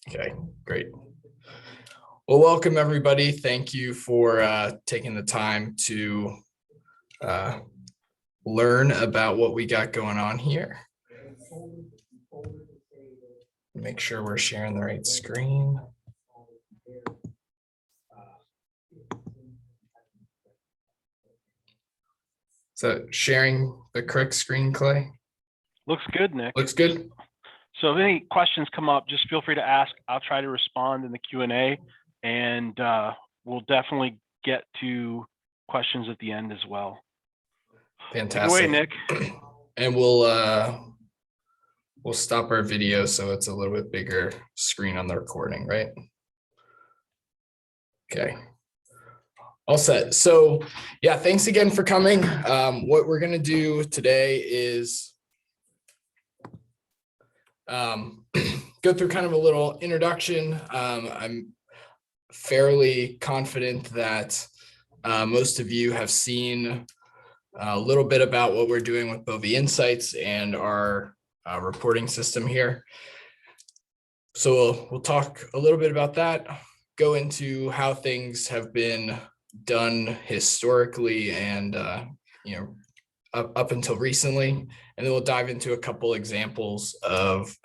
Okay, great. Well, welcome everybody. Thank you for taking the time to learn about what we got going on here. Make sure we're sharing the right screen. So sharing the correct screen, Clay? Looks good, Nick. Looks good. So if any questions come up, just feel free to ask. I'll try to respond in the Q&A, and we'll definitely get to questions at the end as well. Fantastic. Take it away, Nick. And we'll stop our video so it's a little bit bigger screen on the recording, right? Okay. All set. So yeah, thanks again for coming. What we're going to do today is go through kind of a little introduction. I'm fairly confident that most of you have seen a little bit about what we're doing with Bovi-Insights and our reporting system here. So we'll talk a little bit about that, go into how things have been done historically and up until recently, and then we'll dive into a couple examples of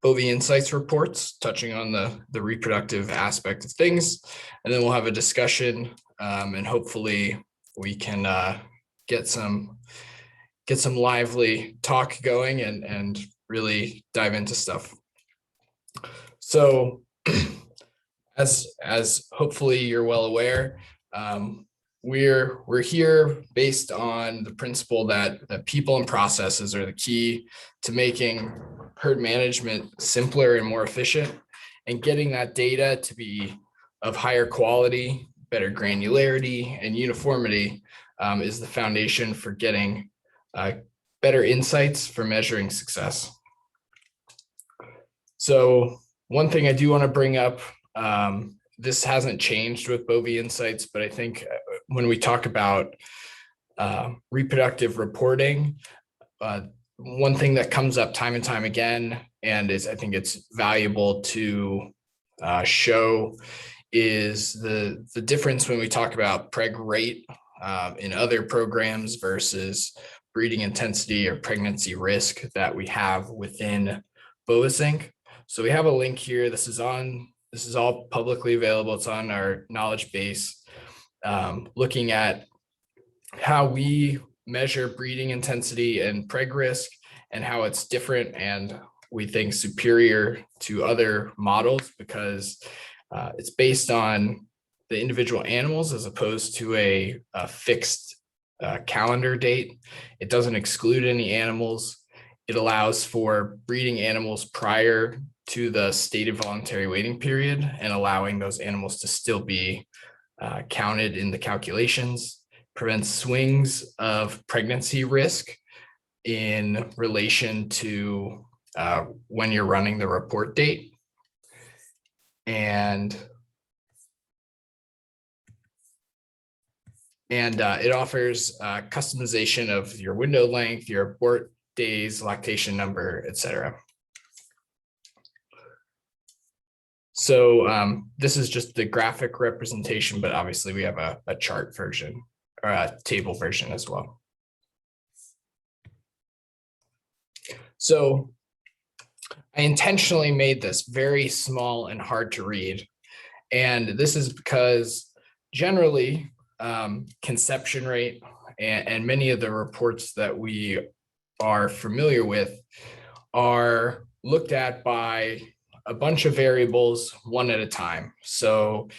Bovi-Insights reports touching on the reproductive aspect of things, and then we'll have a discussion and hopefully we can get some lively talk going and really dive into stuff. So as hopefully you're well aware, we're here based on the principle that people and processes are the key to making herd management simpler and more efficient, and getting that data to be of higher quality, better granularity, and uniformity is the foundation for getting better insights for measuring success. So one thing I do want to bring up, this hasn't changed with Bovi-Insights, but I think when we talk about reproductive reporting, one thing that comes up time and time again, and I think it's valuable to show, is the difference when we talk about preg rate in other programs versus breeding intensity or pregnancy risk that we have within BoviSync. So we have a link here. This is all publicly available. It's on our knowledge base, looking at how we measure breeding intensity and preg risk and how it's different and we think superior to other models because it's based on the individual animals as opposed to a fixed calendar date. It doesn't exclude any animals. It allows for breeding animals prior to the stated voluntary waiting period and allowing those animals to still be counted in the calculations, prevents swings of pregnancy risk in relation to when you're running the report date. And it offers customization of your window length, your abort days, lactation number, etc. So this is just the graphic representation, but obviously we have a chart version or a table version as well. So I intentionally made this very small and hard to read. And this is because generally conception rate and many of the reports that we are familiar with are looked at by a bunch of variables one at a time. So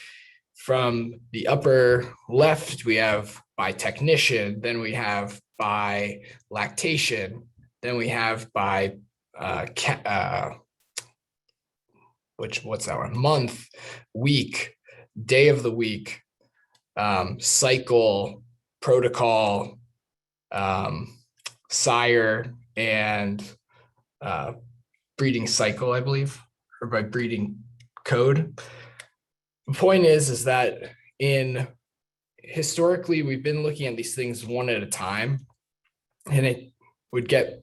from the upper left, we have by technician, then we have by lactation, then we have by what's that one? Month, week, day of the week, cycle, protocol, sire, and breeding cycle, I believe, or by breeding code. The point is that historically, we've been looking at these things one at a time, and it would get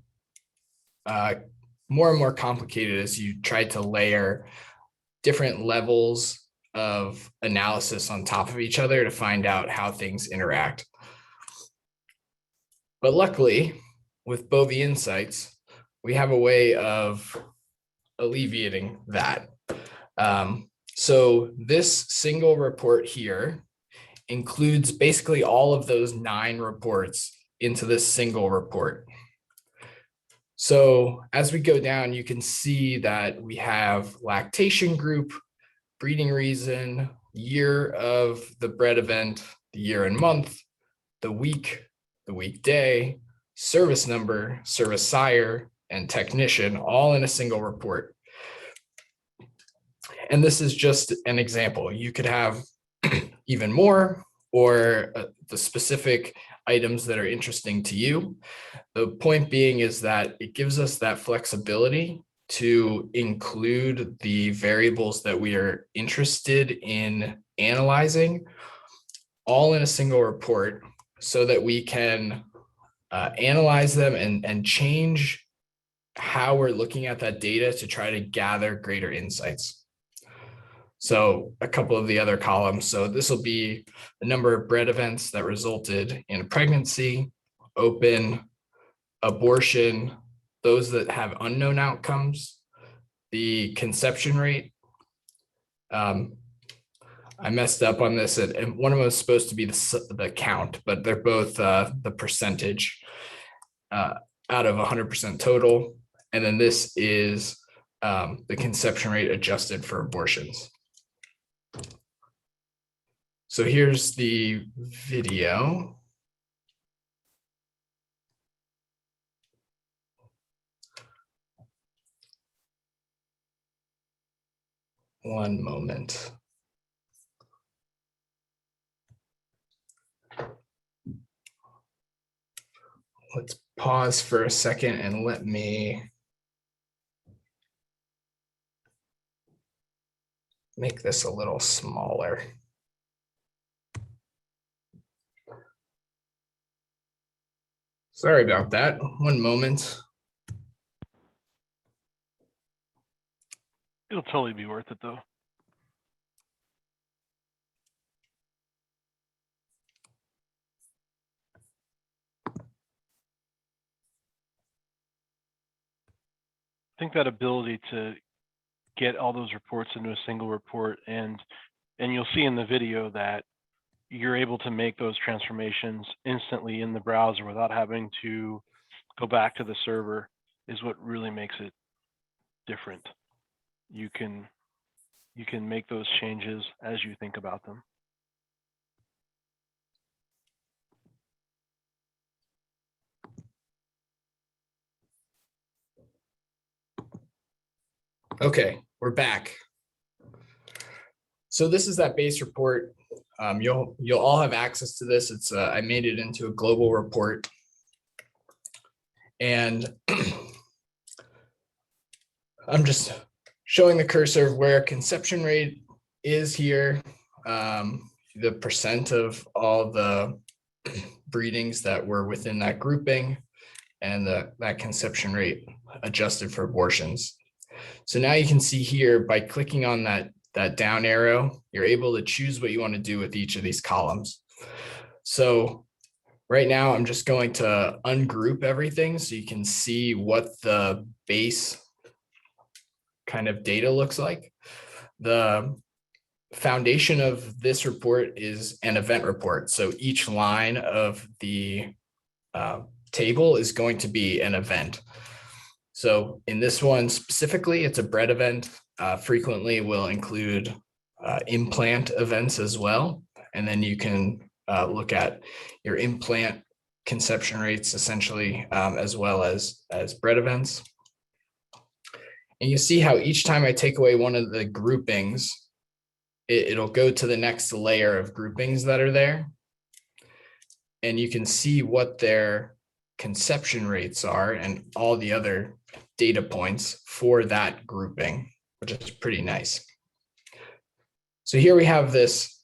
more and more complicated as you try to layer different levels of analysis on top of each other to find out how things interact. But luckily, with Bovi-Insights, we have a way of alleviating that. So this single report here includes basically all of those 9 reports into this single report. So as we go down, you can see that we have lactation group, breeding reason, year of the bred event, the year and month, the weekday, service number, service sire, and technician, all in a single report. And this is just an example. You could have even more, or the specific items that are interesting to you. The point being is that it gives us that flexibility to include the variables that we are interested in analyzing all in a single report so that we can analyze them and change how we're looking at that data to try to gather greater insights. So a couple of the other columns. So this will be the number of bred events that resulted in a pregnancy, open, abortion, those that have unknown outcomes, the conception rate. I messed up on this, and one of them is supposed to be the count, but they're both the percentage out of 100% total. And then this is the conception rate adjusted for abortions. So here's the video. One moment. Let's pause for a second and let me make this a little smaller. Sorry about that. One moment. It'll totally be worth it though. I think that ability to get all those reports into a single report, and you'll see in the video that you're able to make those transformations instantly in the browser without having to go back to the server, is what really makes it different. You can make those changes as you think about them. Okay, we're back. So this is that base report. You'll all have access to this. It's I made it into a global report, and I'm just showing the cursor of where conception rate is here, the percent of all the breedings that were within that grouping, and that conception rate adjusted for abortions. So now you can see here by clicking on that down arrow, you're able to choose what you want to do with each of these columns. So right now I'm just going to ungroup everything so you can see what the base kind of data looks like. The foundation of this report is an event report. So each line of the table is going to be an event. So in this one specifically, it's a bred event. Frequently will include implant events as well. And then you can look at your implant conception rates essentially, as well as bred events. And you see how each time I take away one of the groupings, it'll go to the next layer of groupings that are there. And you can see what their conception rates are and all the other data points for that grouping, which is pretty nice. So here we have this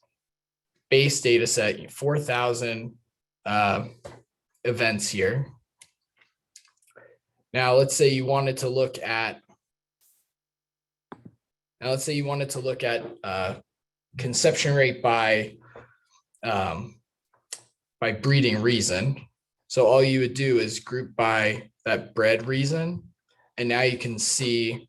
base data set, 4,000 events here. Now, let's say you wanted to look at conception rate by breeding reason. So all you would do is group by that bred reason. And now you can see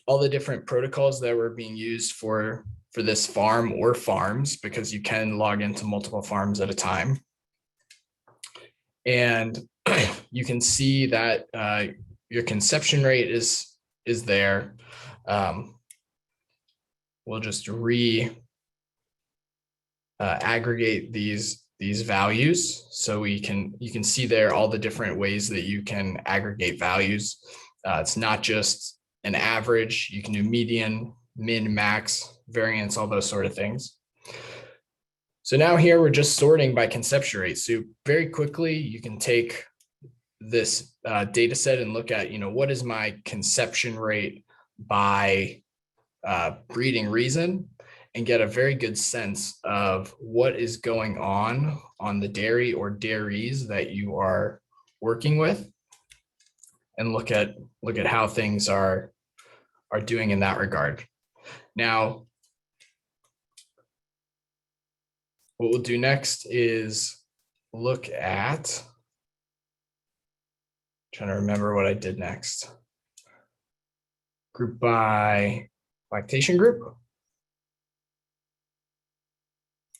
all the different protocols that were being used for this farm or farms, because you can log into multiple farms at a time. And you can see that your conception rate is there. We'll just aggregate these values, so you can see there all the different ways that you can aggregate values. It's not just an average. You can do median, min, max, variance, all those sort of things. So now here we're just sorting by conception rate. So very quickly you can take this data set and look at, what is my conception rate by breeding reason, and get a very good sense of what is going on the dairy or dairies that you are working with, and look at how things are doing in that regard. Now, what we'll do next is look at, trying to remember what I did next. Group by lactation group.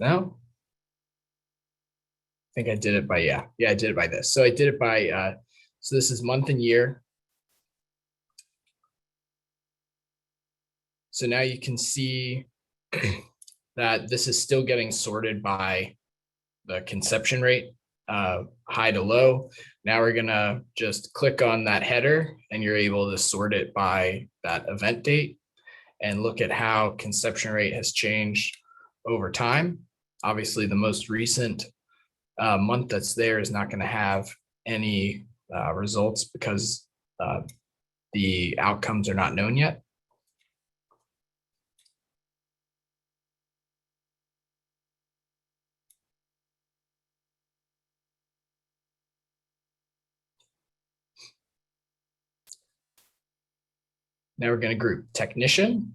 No, I think I did it by, yeah, I did it by this. So I did it by, so this is month and year. So now you can see that this is still getting sorted by the conception rate, high to low. Now we're gonna just click on that header and you're able to sort it by that event date and look at how conception rate has changed over time. Obviously, the most recent month that's there is not gonna have any results because the outcomes are not known yet. Now we're going to group technician.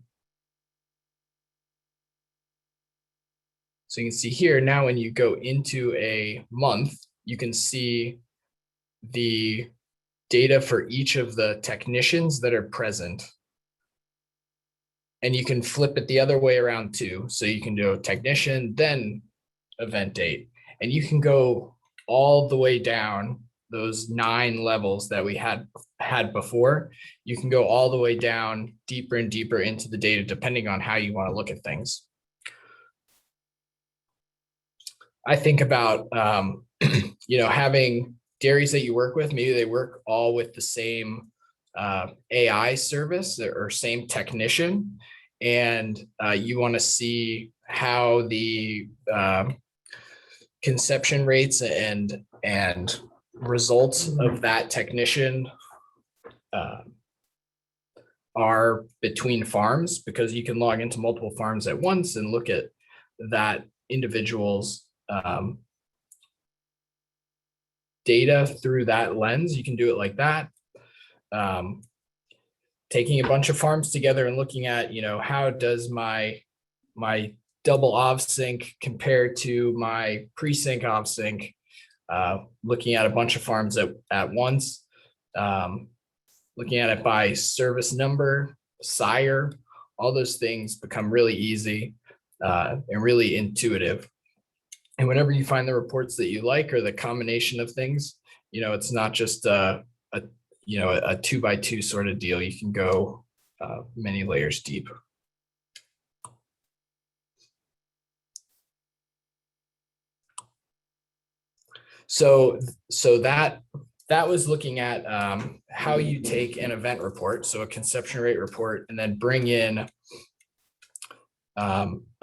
So you can see here now, when you go into a month, you can see the data for each of the technicians that are present. And you can flip it the other way around too. So you can do a technician, then event date, and you can go all the way down those 9 levels that we had before. You can go all the way down deeper and deeper into the data, depending on how you want to look at things. I think about, having dairies that you work with, maybe they work all with the same AI service or same technician, and you want to see how the conception rates and results of that technician are between farms, because you can log into multiple farms at once and look at that individual's data through that lens. You can do it like that. Taking a bunch of farms together and looking at, how does my double OVSync compare to my pre-sync OVSync, looking at a bunch of farms at once, looking at it by service number, sire, all those things become really easy and really intuitive. And whenever you find the reports that you like, or the combination of things, it's not just a 2x2 sort of deal. You can go many layers deep. So that was looking at how you take an event report, so a conception rate report, and then bring in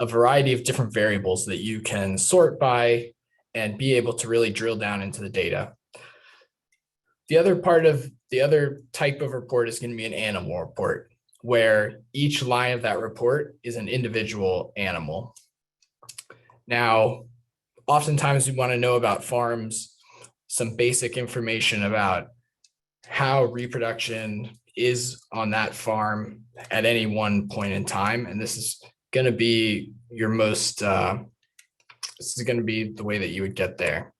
a variety of different variables that you can sort by and be able to really drill down into the data. The other type of report is going to be an animal report, where each line of that report is an individual animal. Now, oftentimes we want to know about farms, some basic information about how reproduction is on that farm at any one point in time. And this is going to be your most, this is going to be the way that you would get there.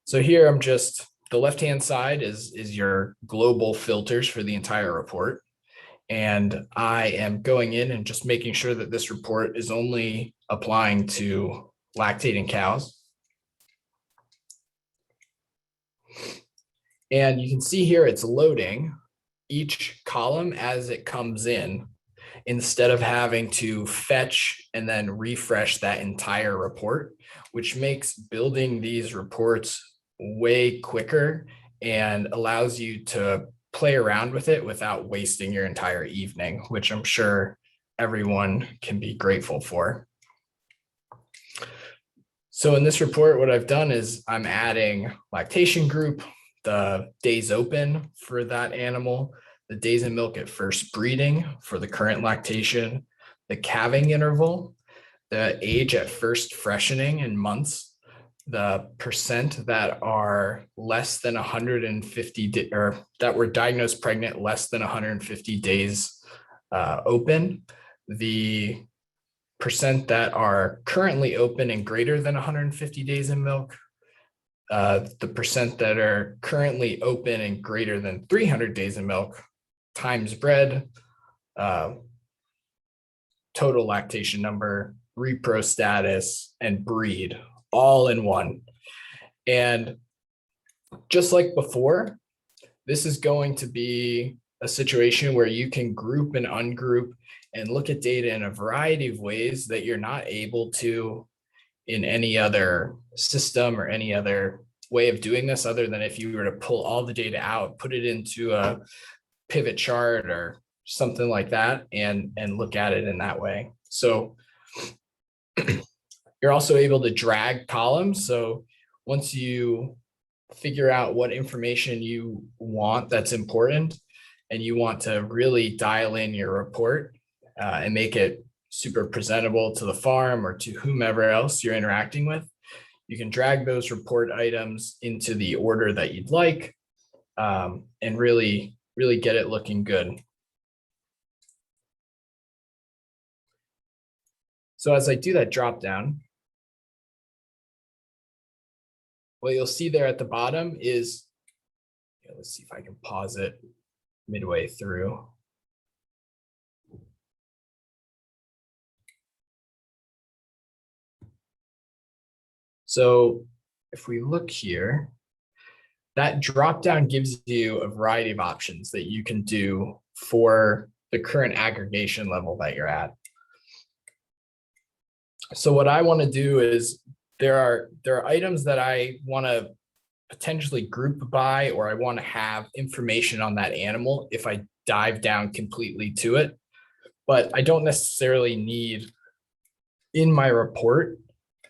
So here I'm just, the left-hand side is your global filters for the entire report. And I am going in and just making sure that this report is only applying to lactating cows. And you can see here it's loading each column as it comes in, instead of having to fetch and then refresh that entire report, which makes building these reports way quicker and allows you to play around with it without wasting your entire evening, which I'm sure everyone can be grateful for. So in this report, what I've done is I'm adding lactation group, the days open for that animal, the days in milk at first breeding for the current lactation, the calving interval, the age at first freshening in months, the percent that are less than 150 or that were diagnosed pregnant less than 150 days open, the percent that are currently open and greater than 150 days in milk, the percent that are currently open and greater than 300 days in milk, times bred, total lactation number, repro status, and breed, all in one. And just like before, this is going to be a situation where you can group and ungroup and look at data in a variety of ways that you're not able to in any other system or any other way of doing this, other than if you were to pull all the data out, put it into a pivot chart or something like that, and look at it in that way. So you're also able to drag columns. So once you figure out what information you want that's important, and you want to really dial in your report and make it super presentable to the farm or to whomever else you're interacting with, you can drag those report items into the order that you'd like, and really get it looking good. So as I do that drop down, what you'll see there at the bottom is, let's see if I can pause it midway through. So if we look here, that drop down gives you a variety of options that you can do for the current aggregation level that you're at. So what I want to do is there are items that I want to potentially group by, or I want to have information on that animal if I dive down completely to it, but I don't necessarily need in my report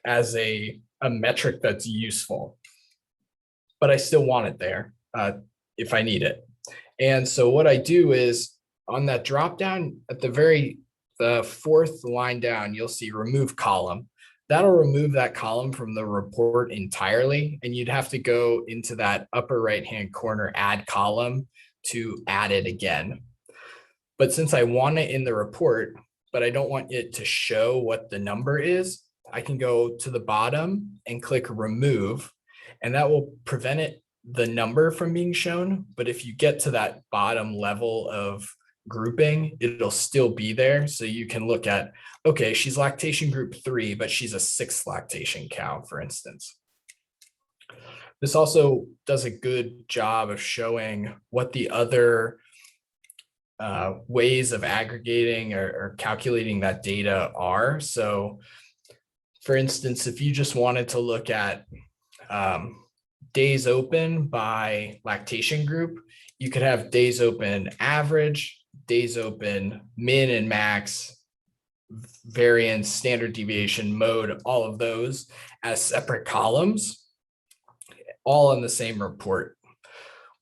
as a metric that's useful, but I still want it there if I need it. And so what I do is on that drop down at the fourth line down, you'll see remove column. That'll remove that column from the report entirely. And you'd have to go into that upper right-hand corner, add column, to add it again. But since I want it in the report, but I don't want it to show what the number is, I can go to the bottom and click remove, and that will prevent the number from being shown. But if you get to that bottom level of grouping, it'll still be there. So you can look at, okay, she's lactation group 3, but she's a 6th lactation cow, for instance. This also does a good job of showing what the other ways of aggregating or calculating that data are. So for instance, if you just wanted to look at days open by lactation group, you could have days open average, days open min and max, variance, standard deviation, mode, all of those as separate columns, all in the same report,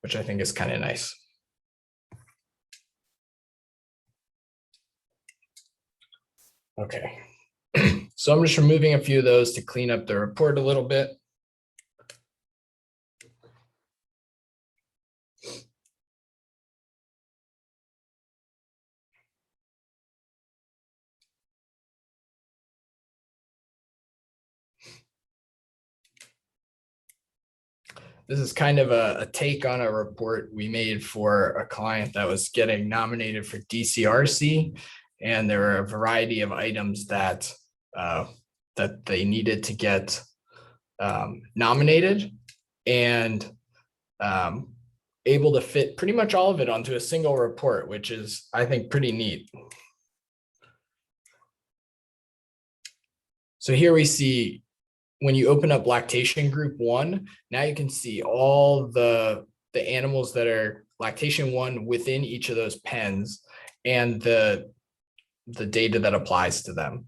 which I think is kind of nice. Okay, so I'm just removing a few of those to clean up the report a little bit. This is kind of a take on a report we made for a client that was getting nominated for DCRC, and there were a variety of items that that they needed to get nominated, and able to fit pretty much all of it onto a single report, which is, I think, pretty neat. So here we see when you open up lactation group 1, now you can see all the animals that are lactation 1 within each of those pens and the data that applies to them.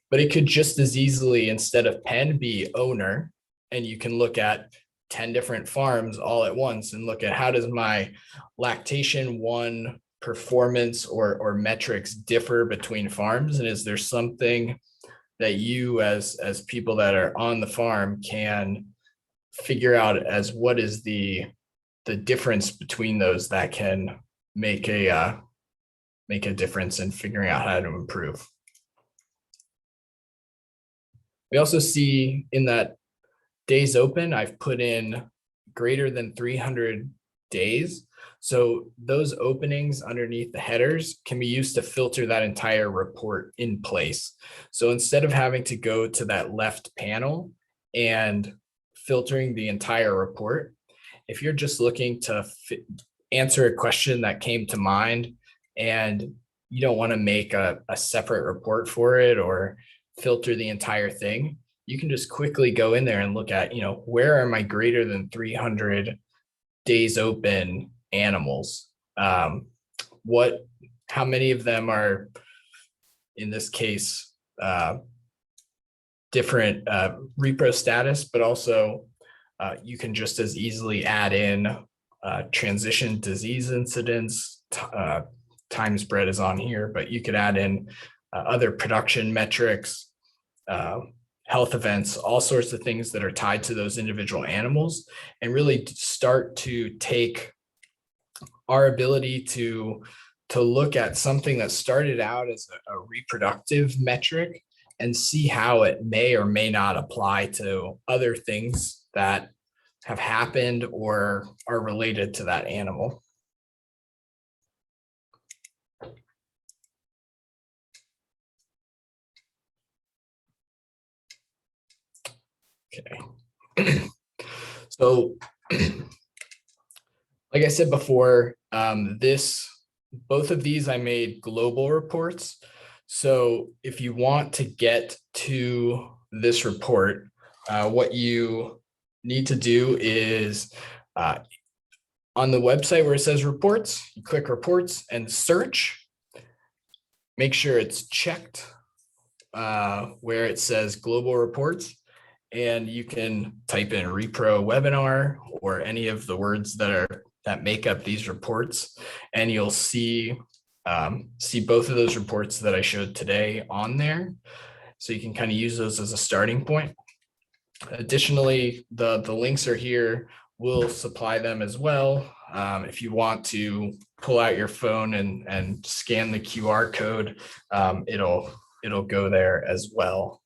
But it could just as easily, instead of pen, be owner, and you can look at 10 different farms all at once and look at how does my lactation 1 performance or metrics differ between farms, and is there something that you as people that are on the farm can figure out as what is the difference between those that can make a difference in figuring out how to improve. We also see in that days open, I've put in greater than 300 days. So those openings underneath the headers can be used to filter that entire report in place. So instead of having to go to that left panel and filtering the entire report, if you're just looking to answer a question that came to mind and you don't want to make a separate report for it or filter the entire thing, you can just quickly go in there and look at, where are my greater than 300 days open animals? How many of them are, in this case, different repro status, but also you can just as easily add in transition disease incidents. Time spread is on here, but you could add in other production metrics, health events, all sorts of things that are tied to those individual animals, and really start to take our ability to look at something that started out as a reproductive metric and see how it may or may not apply to other things that have happened or are related to that animal. Okay. So, like I said before, both of these I made global reports. So if you want to get to this report, what you need to do is on the website where it says reports, you click reports and search. Make sure it's checked where it says global reports. And you can type in repro webinar or any of the words that make up these reports, and you'll see both of those reports that I showed today on there. So you can kind of use those as a starting point. Additionally, the links are here. We'll supply them as well. If you want to pull out your phone and scan the QR code, it'll go there as well.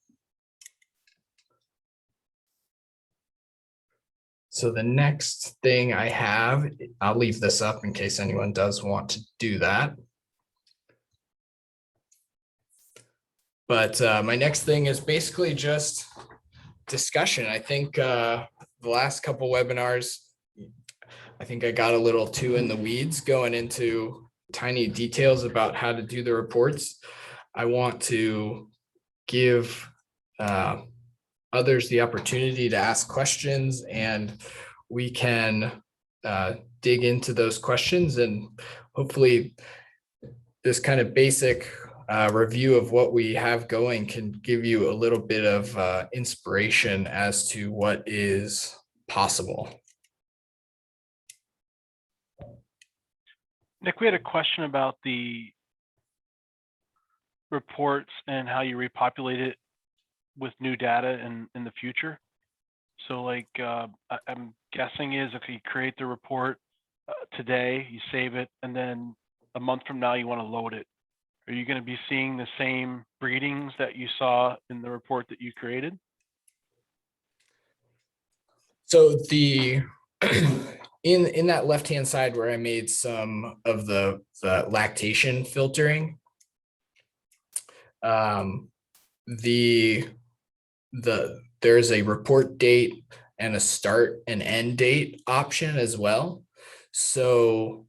So the next thing I have, I'll leave this up in case anyone does want to do that. But my next thing is basically just discussion. I think the last couple webinars, I think I got a little too in the weeds going into tiny details about how to do the reports. I want to give others the opportunity to ask questions, and we can dig into those questions, and hopefully this kind of basic review of what we have going can give you a little bit of inspiration as to what is possible. Nick, we had a question about the reports and how you repopulate it with new data in the future. So like I'm guessing is if you create the report today, you save it, and then a month from now you want to load it. Are you going to be seeing the same breedings that you saw in the report that you created? So the in that left-hand side where I made some of the lactation filtering, the there's a report date and a start and end date option as well. So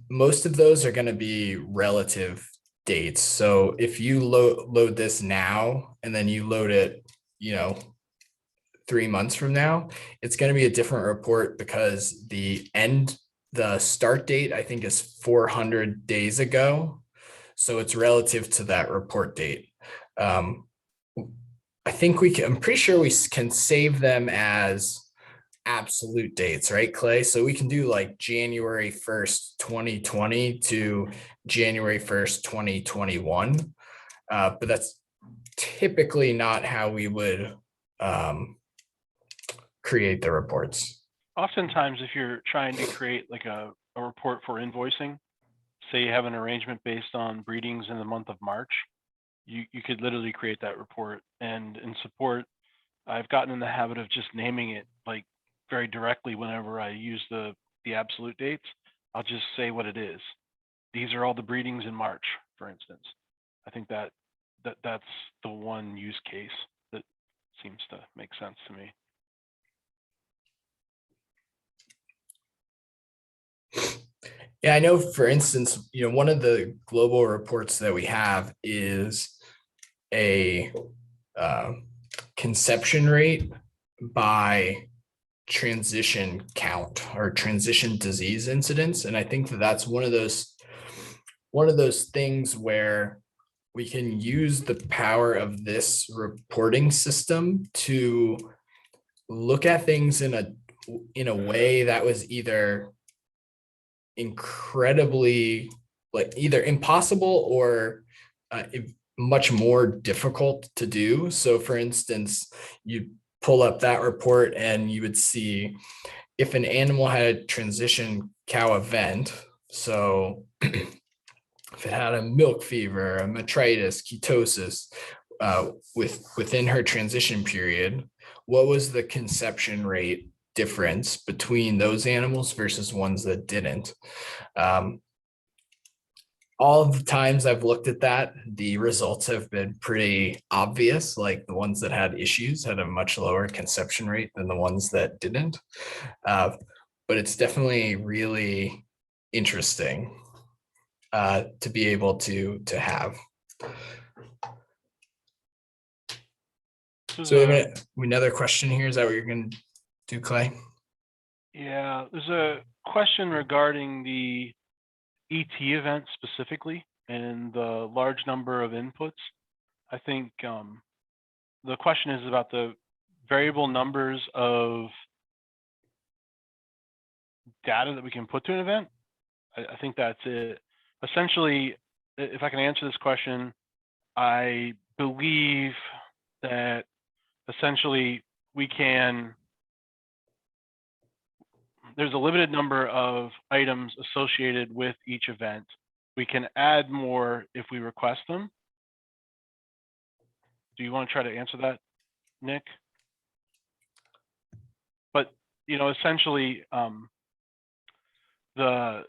most of those are going to be relative dates. So if you load this now and then you load it, 3 months from now, it's going to be a different report because the start date, I think, is 400 days ago. So it's relative to that report date. I think I'm pretty sure we can save them as absolute dates, right, Clay? So we can do like January 1st, 2020 to January 1st, 2021. But that's typically not how we would create the reports. Oftentimes, if you're trying to create like a report for invoicing, say you have an arrangement based on breedings in the month of March, you could literally create that report. And in support, I've gotten in the habit of just naming it like very directly whenever I use the absolute dates. I'll just say what it is. These are all the breedings in March, for instance. I think that's the one use case that seems to make sense to me. Yeah, I know, for instance, one of the global reports that we have is a conception rate by transition count or transition disease incidence. And I think that's one of those things where we can use the power of this reporting system to look at things in a way that was either incredibly, like, either impossible or much more difficult to do. So for instance, you pull up that report and you would see if an animal had a transition cow event. So if it had a milk fever, a metritis, ketosis within her transition period, what was the conception rate difference between those animals versus ones that didn't? All of the times I've looked at that, the results have been pretty obvious. Like the ones that had issues had a much lower conception rate than the ones that didn't. But it's definitely really interesting to be able to have. So we have another question here. Is that what you're going to do, Clay? Yeah, there's a question regarding the ET event specifically and the large number of inputs. I think the question is about the variable numbers of data that we can put to an event. I think that's it. Essentially, if I can answer this question, I believe that essentially there's a limited number of items associated with each event. We can add more if we request them. Do you want to try to answer that, Nick? But essentially, the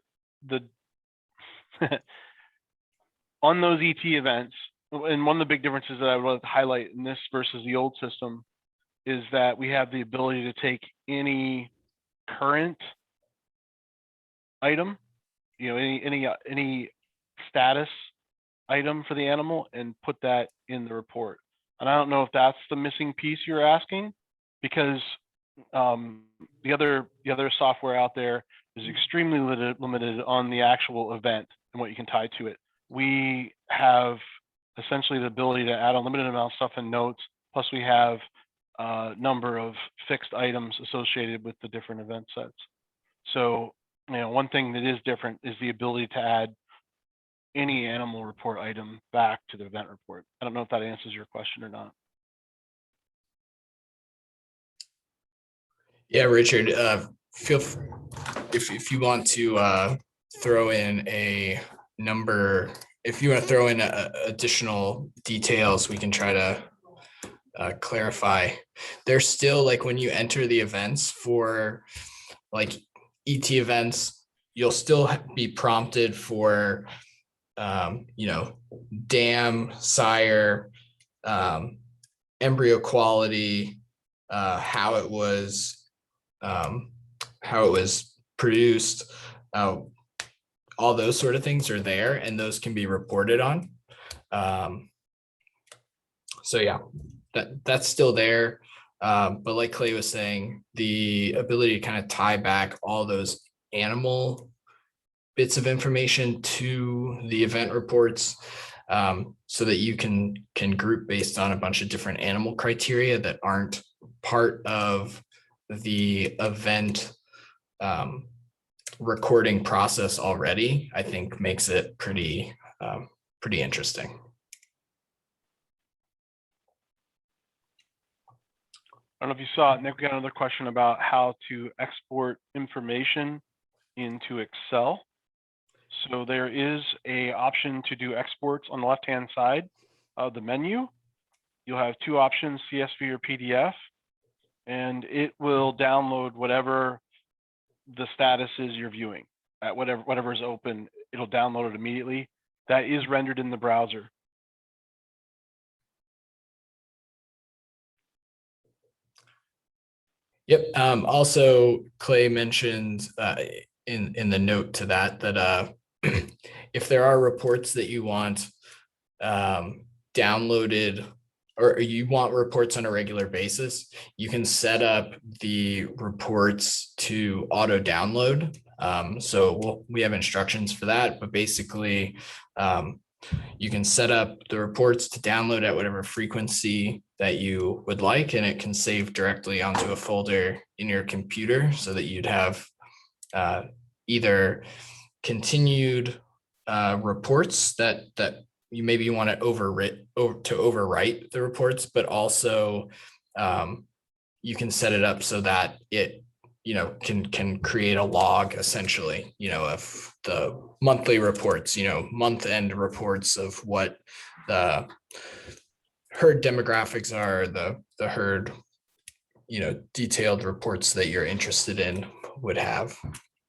on those ET events, and one of the big differences that I would like to highlight in this versus the old system is that we have the ability to take any current item, any status item for the animal and put that in the report. And I don't know if that's the missing piece you're asking, because the other software out there is extremely limited on the actual event and what you can tie to it. We have essentially the ability to add unlimited amount of stuff in notes, plus we have a number of fixed items associated with the different event sets. So, one thing that is different is the ability to add any animal report item back to the event report. I don't know if that answers your question or not. Yeah, Richard, feel free, if you want to throw in a number, if you want to throw in additional details, we can try to clarify. There's still, like, when you enter the events for like ET events, you'll still be prompted for dam, sire, embryo quality, how it was produced, all those sort of things are there, and those can be reported on. So yeah, that's still there. But like Clay was saying, the ability to kind of tie back all those animal bits of information to the event reports, so that you can group based on a bunch of different animal criteria that aren't part of the event recording process already, I think makes it pretty interesting. I don't know if you saw it, Nick, we got another question about how to export information into Excel. So there is a option to do exports on the left-hand side of the menu. You'll have two options, CSV or PDF, and it will download whatever the status is you're viewing. At whatever is open, it'll download it immediately. That is rendered in the browser. Yep. Also, Clay mentioned in the note to that if there are reports that you want downloaded, or you want reports on a regular basis, you can set up the reports to auto download. So we have instructions for that, but basically you can set up the reports to download at whatever frequency that you would like, and it can save directly onto a folder in your computer, so that you'd have either continued reports that you maybe want to overwrite the reports, but also you can set it up so that it can create a log, essentially, of the monthly reports, month end reports of what the herd demographics are, the herd detailed reports that you're interested in would have.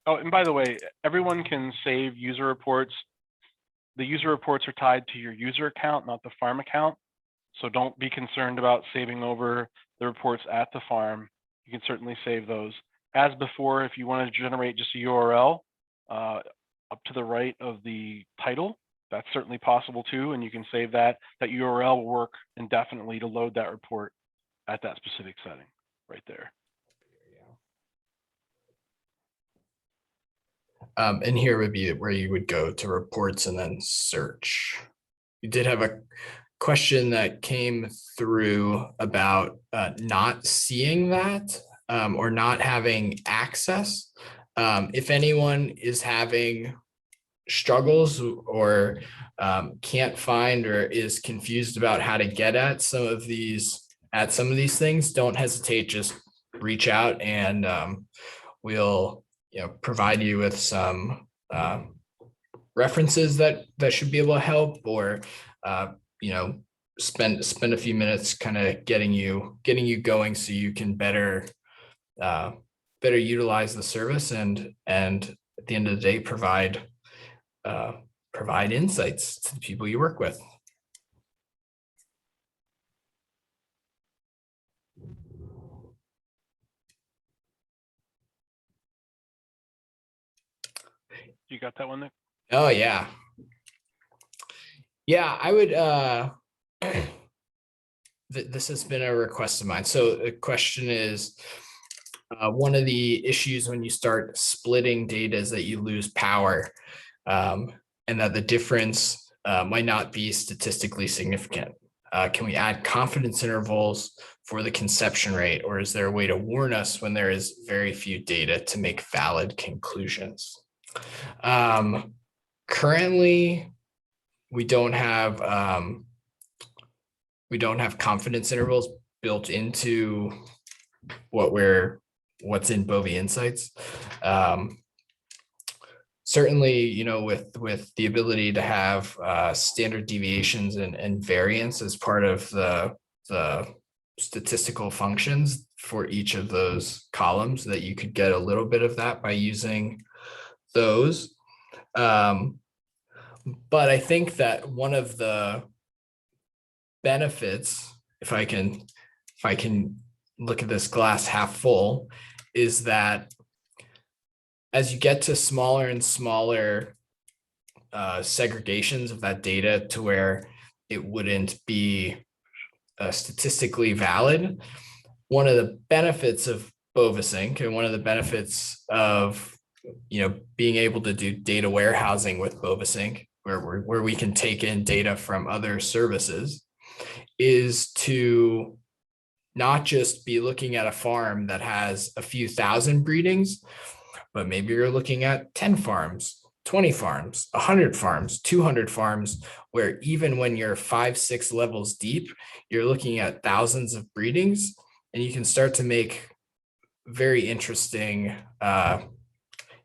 Oh, and by the way, everyone can save user reports. The user reports are tied to your user account, not the farm account. So don't be concerned about saving over the reports at the farm. You can certainly save those. As before, if you want to generate just a URL up to the right of the title, that's certainly possible too, and you can save that. That URL will work indefinitely to load that report at that specific setting right there. And here would be where you would go to reports and then search. You did have a question that came through about not seeing that or not having access. If anyone is having struggles or can't find or is confused about how to get at some of these things, don't hesitate, just reach out, and we'll provide you with some references that should be able to help, or spend a few minutes kind of getting you going, so you can better utilize the service, and at the end of the day provide insights to the people you work with. You got that one, Nick? Oh yeah. Yeah, I would this has been a request of mine. So the question is, one of the issues when you start splitting data is that you lose power, and that the difference might not be statistically significant. Can we add confidence intervals for the conception rate, or is there a way to warn us when there is very few data to make valid conclusions? Currently, we don't have confidence intervals built into what's in Bovi-Insights. certainly, with the ability to have standard deviations and variance as part of the statistical functions for each of those columns, that you could get a little bit of that by using those. But I think that one of the benefits, if I can look at this glass half full, is that as you get to smaller and smaller segregations of that data to where it wouldn't be statistically valid, one of the benefits of BoviSync and one of the benefits of being able to do data warehousing with BoviSync, where we can take in data from other services, is to not just be looking at a farm that has a few thousand breedings, but maybe you're looking at 10 farms, 20 farms, 100 farms, 200 farms, where even when you're 5-6 levels deep, you're looking at thousands of breedings, and you can start to make very interesting,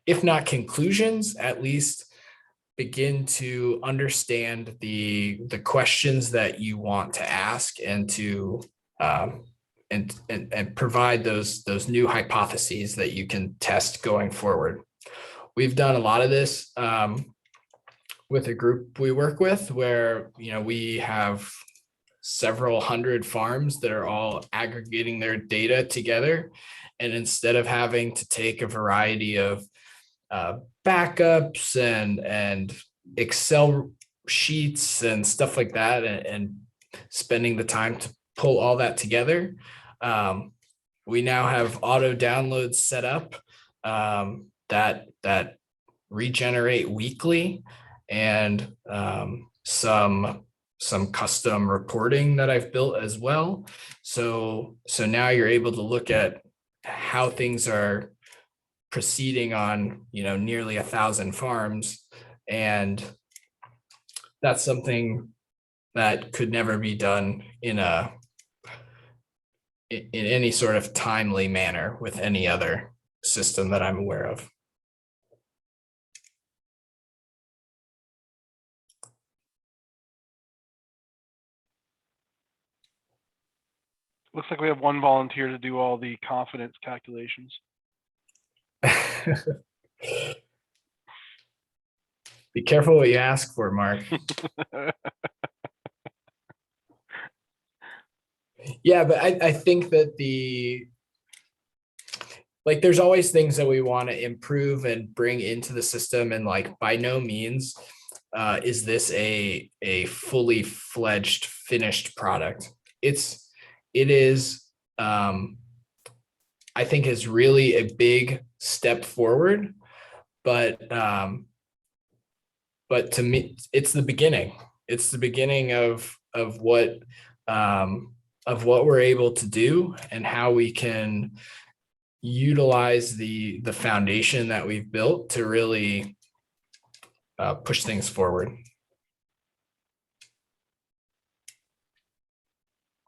if not conclusions, at least begin to understand the questions that you want to ask, and to and provide those new hypotheses that you can test going forward. We've done a lot of this with a group we work with, where we have several hundred farms that are all aggregating their data together, and instead of having to take a variety of backups and Excel sheets and stuff like that, and spending the time to pull all that together, we now have auto downloads set up that regenerate weekly, and some custom reporting that I've built as well. So now you're able to look at how things are proceeding on nearly 1,000 farms, and that's something that could never be done in any sort of timely manner with any other system that I'm aware of. Looks like we have one volunteer to do all the confidence calculations. Be careful what you ask for, Mark. Yeah, but I think that there's always things that we want to improve and bring into the system, and by no means is this a fully fledged finished product. It is I think is really a big step forward, but to me it's the beginning. It's the beginning of what we're able to do, and how we can utilize the foundation that we've built to really push things forward.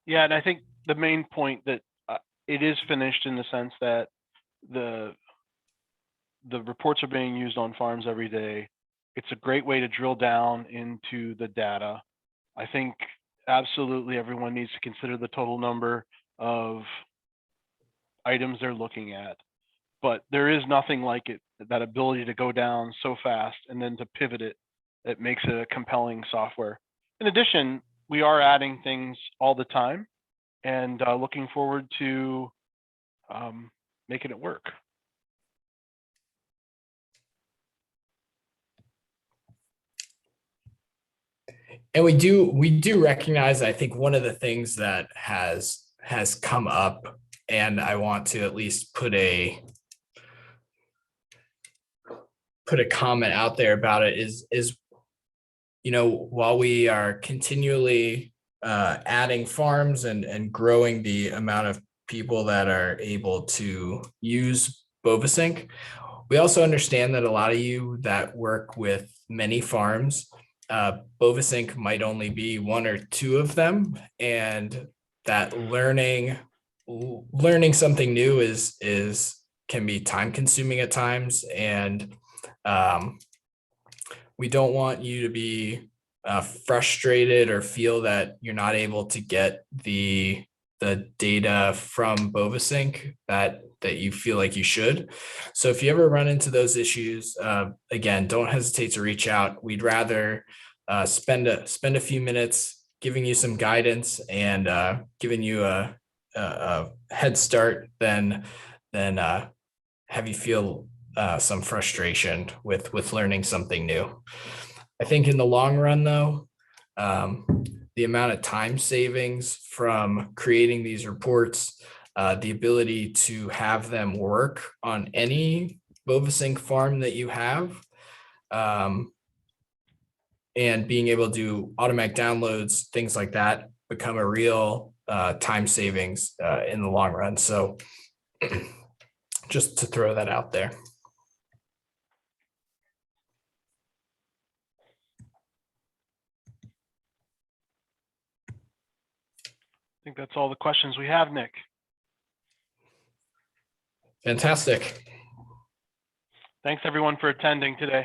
Yeah, and I think the main point that it is finished in the sense that the reports are being used on farms every day. It's a great way to drill down into the data. I think absolutely everyone needs to consider the total number of items they're looking at, but there is nothing like it, that ability to go down so fast and then to pivot it. It makes it a compelling software. In addition, we are adding things all the time, and looking forward to making it work. And we do recognize, I think one of the things that has come up, and I want to at least put a comment out there about it, is while we are continually adding farms and growing the amount of people that are able to use BoviSync, we also understand that a lot of you that work with many farms, BoviSync might only be one or two of them, and that learning something new can be time consuming at times, and We don't want you to be frustrated or feel that you're not able to get the data from BoviSync that you feel like you should. So if you ever run into those issues, again, don't hesitate to reach out. We'd rather spend a few minutes giving you some guidance and giving you a head start than have you feel some frustration with learning something new. I think in the long run, though, the amount of time savings from creating these reports, the ability to have them work on any BoviSync farm that you have, and being able to do automatic downloads, things like that, become a real time savings in the long run. So just to throw that out there. I think that's all the questions we have, Nick. Fantastic. Thanks everyone for attending today.